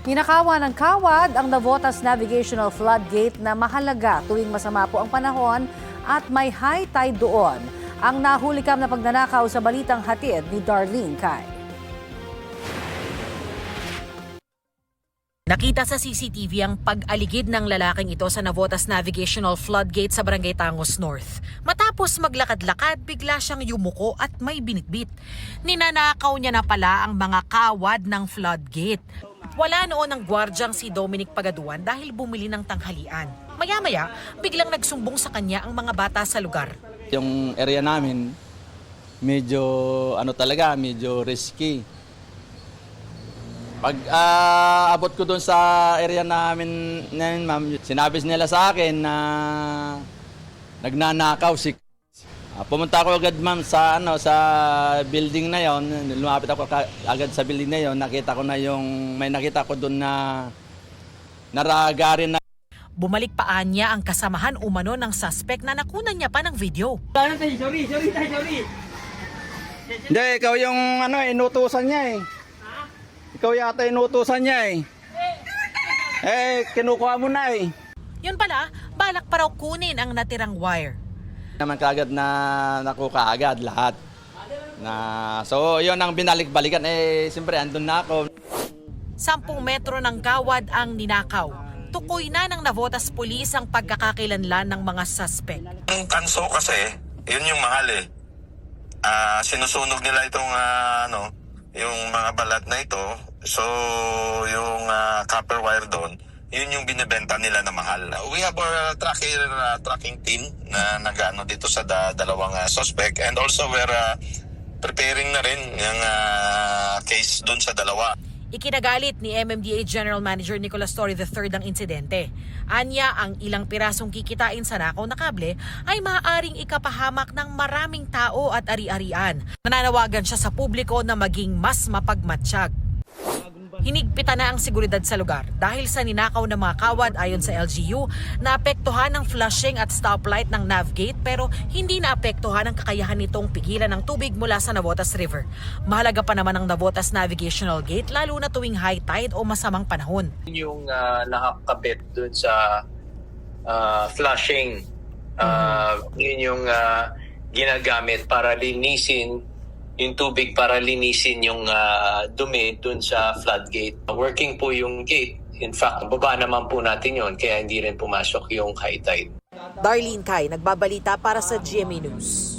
Ninakawan ng kawad ang Navotas Navigational Floodgate na mahalaga tuwing masama po ang panahon at may high tide doon. Ang nahulikam na pagnanakaw sa balitang hatid ni Darlene Kai. Nakita sa CCTV ang pag-aligid ng lalaking ito sa Navotas Navigational Floodgate sa Barangay Tangos North. Matapos maglakad-lakad, bigla siyang yumuko at may binitbit. Ninanakaw niya na pala ang mga kawad ng floodgate. Wala noon ang gwardyang si Dominic Pagaduan dahil bumili ng tanghalian. Maya-maya, biglang nagsumbong sa kanya ang mga bata sa lugar. Yung area namin, medyo medyo risky. Pag abot ko doon sa area namin, ma'am, sinabi nila sa akin na nagnanakaw si pumunta ako agad, ma'am, sa building na yon. Lumapit ako agad sa building na yon. Nakita ko na may nakita ko doon na naragarin na. Bumalik pa niya ang kasamahan umano ng suspect na nakunan niya pa ng video. Sorry. Hindi, ikaw yung inutusan niya eh. Ikaw yata inutusan niya eh. Kinukuha mo na eh. Yun pala, balak pa raw kunin ang natirang wire. Naman kaagad na nakuha agad lahat. So yun ang binalik-balikan siyempre andun na ako. 10 metro ng kawad ang ninakaw. Tukoy na ng Navotas Police ang pagkakakilanlan ng mga suspect. Yung tanso kasi, yun yung mahal eh. Sinusunog nila itong yung mga balat na ito. So yung copper wire doon, yun yung binibenta nila na mahal. We have our tracking team na nag-ano dito sa dalawang suspect, and also we're preparing na rin yung case doon sa dalawa. Ikinagalit ni MMDA General Manager Nicolas Torre III ang insidente. Anya, ang ilang pirasong kikitain sa nakaw na kable ay maaaring ikapahamak ng maraming tao at ari-arian. Nananawagan siya sa publiko na maging mas mapagmatsyag. Hinigpitan na ang seguridad sa lugar dahil sa ninakaw ng mga kawad. Ayon sa LGU, naapektuhan ng flushing at stoplight ng Navgate pero hindi naapektuhan ang kakayahan nitong pigilan ng tubig mula sa Navotas River. Mahalaga pa naman ang Navotas Navigational Gate lalo na tuwing high tide o masamang panahon. Yung nakakabit dun sa flushing, yun yung ginagamit para linisin yung tubig, para linisin yung dumi dun sa floodgate. Working po yung gate. In fact, baba naman po natin yun, kaya hindi rin pumasok yung high tide. Darlene Kai, nagbabalita para sa GMA News.